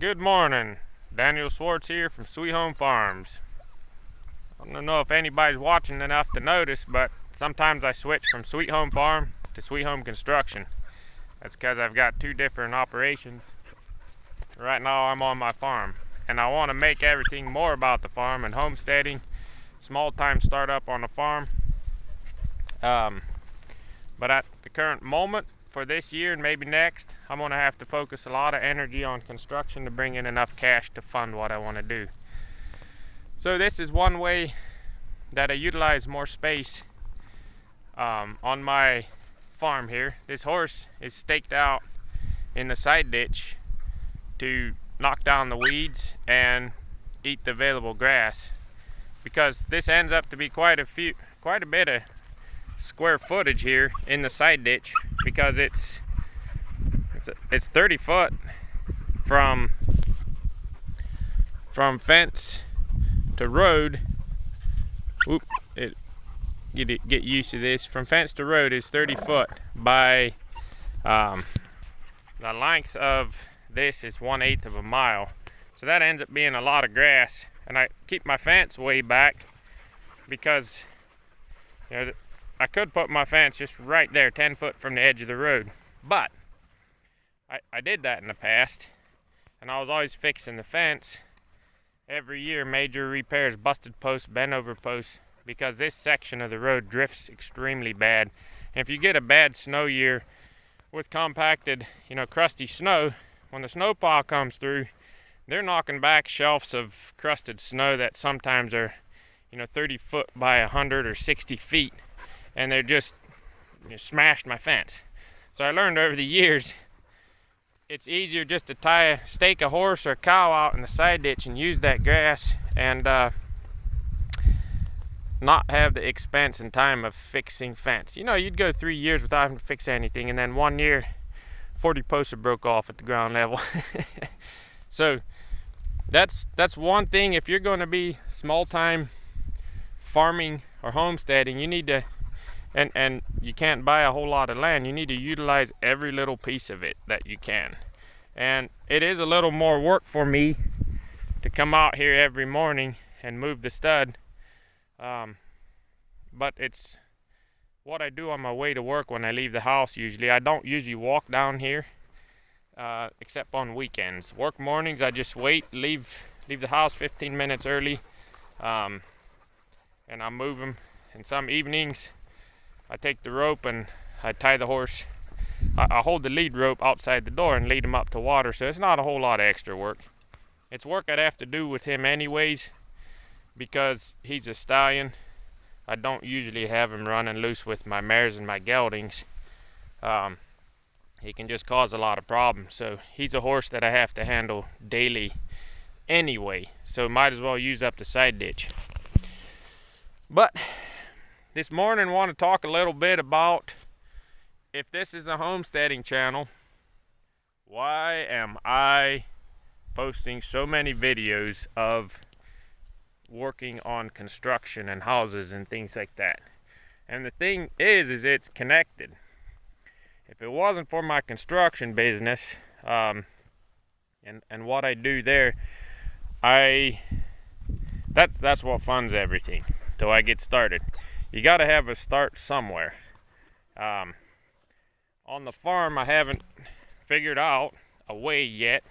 Good morning. Daniel Swartz here from Sweet Home Farms. I don't know if anybody's watching enough to notice, but sometimes I switch from Sweet Home Farm to Sweet Home Construction. That's because I've got two different operations. Right now I'm on my farm, and I want to make everything more about the farm and homesteading, small time startup on the farm. But at the current moment, for this year and maybe next, I'm going to have to focus a lot of energy on construction to bring in enough cash to fund what I want to do. So this is one way that I utilize more space on my farm here. This horse is staked out in the side ditch to knock down the weeds and eat the available grass, because this ends up to be quite a bit of square footage here in the side ditch, because it's 30 foot from fence to road. Get used to this. From fence to road is 30 foot by the length of this is 1/8 of a mile. So that ends up being a lot of grass, and I keep my fence way back because I could put my fence just right there, 10 foot from the edge of the road. But I did that in the past, and I was always fixing the fence. Every year, major repairs, busted posts, bent over posts, because this section of the road drifts extremely bad. And if you get a bad snow year with compacted, crusty snow, when the snowplow comes through, they're knocking back shelves of crusted snow that sometimes are, 30 foot by 100 or 60 feet. And they're just smashed my fence. So I learned over the years, it's easier just to stake a horse or a cow out in the side ditch and use that grass, and not have the expense and time of fixing fence. You'd go 3 years without having to fix anything, and then 1 year 40 posts broke off at the ground level. So that's one thing. If you're going to be small time farming or homesteading, you need to, and you can't buy a whole lot of land, you need to utilize every little piece of it that you can. And it is a little more work for me to come out here every morning and move the stud, but it's what I do on my way to work when I leave the house. Usually I don't usually walk down here except on weekends. Work mornings, I just leave the house 15 minutes early, and I move them. And some evenings I take the rope and I tie the horse. I hold the lead rope outside the door and lead him up to water, so it's not a whole lot of extra work. It's work I'd have to do with him anyways, because he's a stallion. I don't usually have him running loose with my mares and my geldings. He can just cause a lot of problems. So he's a horse that I have to handle daily anyway, so might as well use up the side ditch. But this morning I want to talk a little bit about, if this is a homesteading channel, why am I posting so many videos of working on construction and houses and things like that? And the thing is it's connected. If it wasn't for my construction business and what I do there, that's what funds everything till I get started. You got to have a start somewhere. On the farm, I haven't figured out a way yet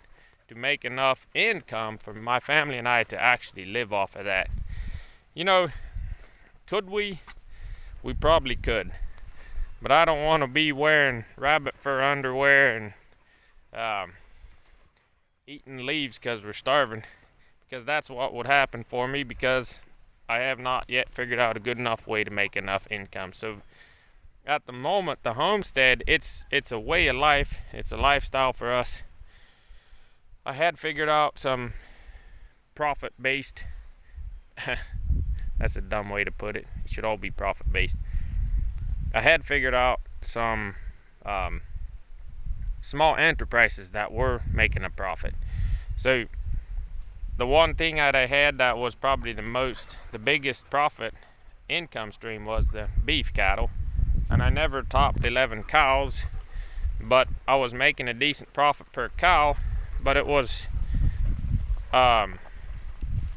to make enough income for my family and I to actually live off of that. Could we? We probably could. But I don't want to be wearing rabbit fur underwear and eating leaves because we're starving, because that's what would happen for me, because I have not yet figured out a good enough way to make enough income. So at the moment, the homestead, it's a way of life. It's a lifestyle for us. I had figured out some profit-based, that's a dumb way to put it. It should all be profit-based. I had figured out some small enterprises that were making a profit. So the one thing that I had that was probably the biggest profit income stream was the beef cattle. And I never topped 11 cows, but I was making a decent profit per cow. But it was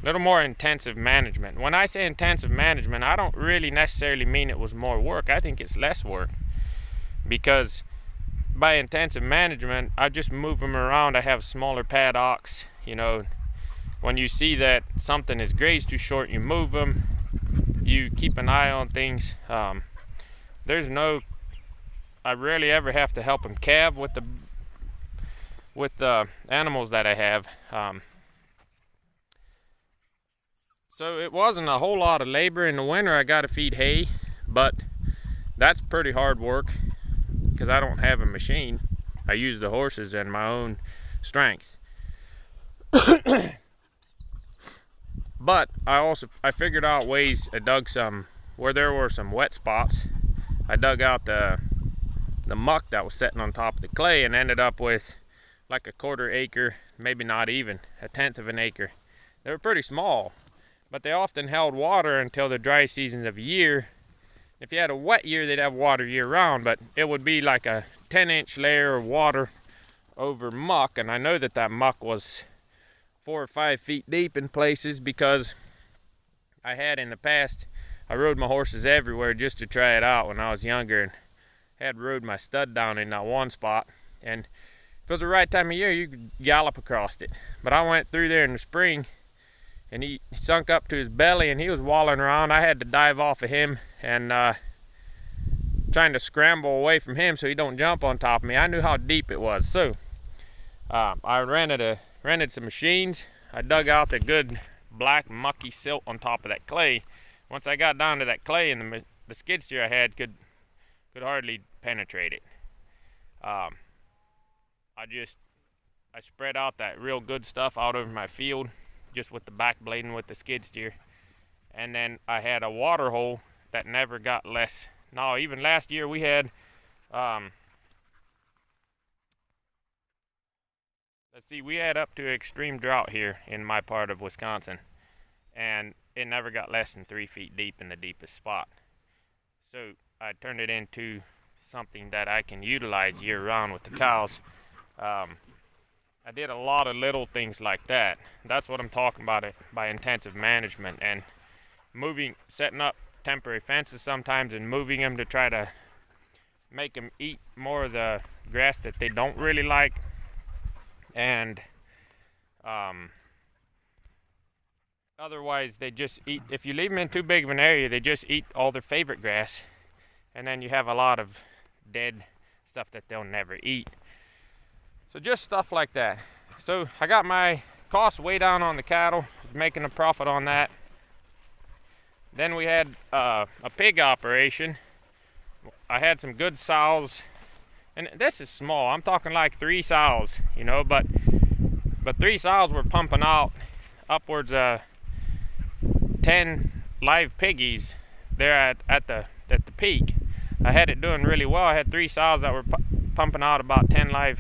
little more intensive management. When I say intensive management, I don't really necessarily mean it was more work. I think it's less work, because by intensive management, I just move them around. I have smaller paddocks. You know, when you see that something is grazed too short, you move them. You keep an eye on things. I rarely ever have to help them calve with the animals that I have. So it wasn't a whole lot of labor. In the winter I got to feed hay, but that's pretty hard work because I don't have a machine. I use the horses and my own strength. But I figured out ways. I dug some where there were some wet spots. I dug out the muck that was sitting on top of the clay and ended up with like a 1/4 acre, maybe not even, 1/10 of an acre. They were pretty small, but they often held water until the dry seasons of the year. If you had a wet year, they'd have water year round, but it would be like a 10-inch layer of water over muck, and I know that muck was 4 or 5 feet deep in places because I had in the past, I rode my horses everywhere just to try it out when I was younger, and had rode my stud down in that one spot, and if it was the right time of year, you could gallop across it. But I went through there in the spring, and he sunk up to his belly, and he was walling around. I had to dive off of him and trying to scramble away from him so he don't jump on top of me. I knew how deep it was, so I rented some machines. I dug out the good black mucky silt on top of that clay. Once I got down to that clay, and the skid steer I had could hardly penetrate it. I spread out that real good stuff out over my field, just with the back blading with the skid steer. And then I had a water hole that never got less. No, even last year we had we had up to extreme drought here in my part of Wisconsin, and it never got less than 3 feet deep in the deepest spot. So I turned it into something that I can utilize year round with the cows. I did a lot of little things like that. That's what I'm talking about by intensive management, and setting up temporary fences sometimes and moving them to try to make them eat more of the grass that they don't really like. And otherwise they just eat. If you leave them in too big of an area, they just eat all their favorite grass, and then you have a lot of dead stuff that they'll never eat. So just stuff like that. So I got my costs way down on the cattle, making a profit on that. Then we had a pig operation. I had some good sows, and this is small. I'm talking like 3 sows, you know, but 3 sows were pumping out upwards of 10 live piggies there at the peak. I had it doing really well. I had 3 sows that were pumping out about 10 live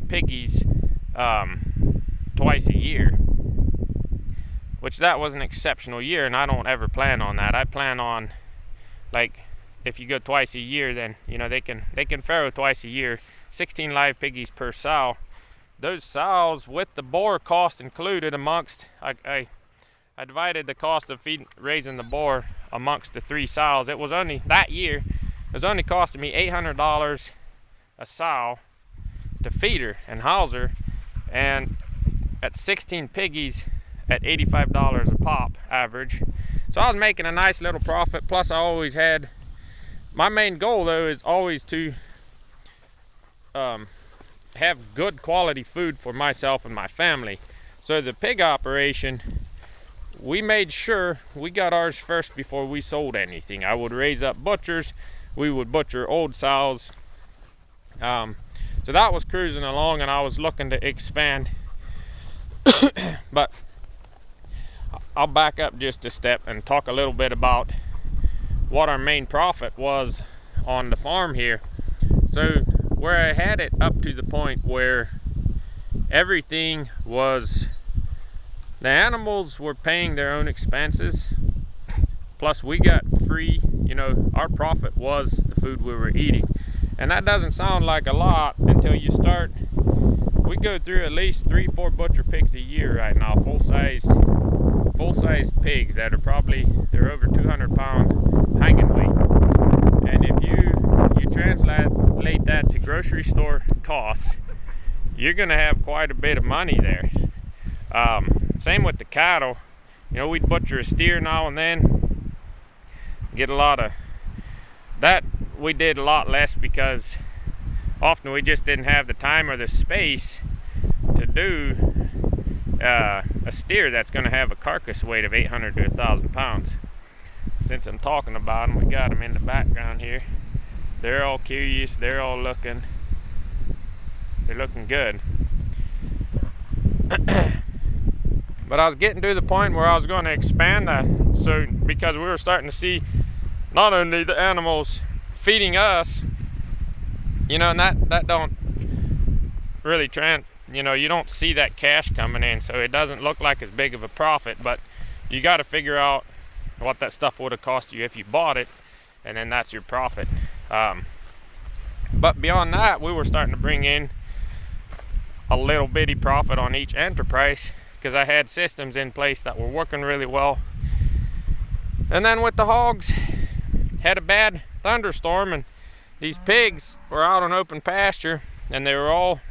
piggies twice a year, which that was an exceptional year, and I don't ever plan on that. I plan on, like, if you go twice a year, then you know they can farrow twice a year, 16 live piggies per sow. Those sows with the boar cost included amongst, I divided the cost of raising the boar amongst the 3 sows. It was only that year, it was only costing me $800 a sow to feed her and house her, and at 16 piggies at $85 a pop average. So I was making a nice little profit. Plus I always had, my main goal though is always to have good quality food for myself and my family. So the pig operation, we made sure we got ours first before we sold anything. I would raise up butchers. We would butcher old sows. So that was cruising along, and I was looking to expand. But I'll back up just a step and talk a little bit about what our main profit was on the farm here. So where I had it up to the point where everything was, the animals were paying their own expenses, plus we got free, you know, our profit was the food we were eating. And that doesn't sound like a lot until you start we go through at least 3-4 butcher pigs a year right now, full-sized pigs that are probably, they're over 200-pound hanging weight. And if you translate that to grocery store costs, you're going to have quite a bit of money there. Same with the cattle. You know, we'd butcher a steer now and then, get a lot of that. We did a lot less because often we just didn't have the time or the space to do a steer that's going to have a carcass weight of 800 to 1,000 pounds. Since I'm talking about them, we got them in the background here. They're all curious. They're all looking. They're looking good. But I was getting to the point where I was going to expand that. So because we were starting to see not only the animals feeding us, you know, and that don't really you know, you don't see that cash coming in, so it doesn't look like as big of a profit. But you got to figure out what that stuff would have cost you if you bought it, and then that's your profit. But beyond that, we were starting to bring in a little bitty profit on each enterprise because I had systems in place that were working really well. And then with the hogs, had a bad thunderstorm, and these pigs were out on open pasture, and they were all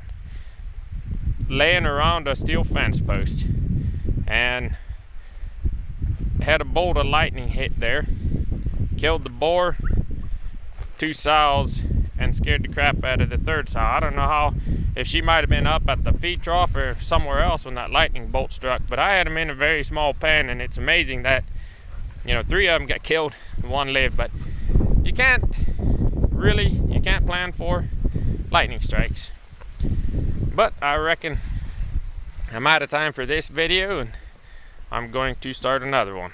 laying around a steel fence post, and had a bolt of lightning hit there, killed the boar, 2 sows, and scared the crap out of the 3rd sow. I don't know how, if she might have been up at the feed trough or somewhere else when that lightning bolt struck, but I had them in a very small pen, and it's amazing that, you know, 3 of them got killed and 1 lived. But you can't plan for lightning strikes. But I reckon I'm out of time for this video, and I'm going to start another one.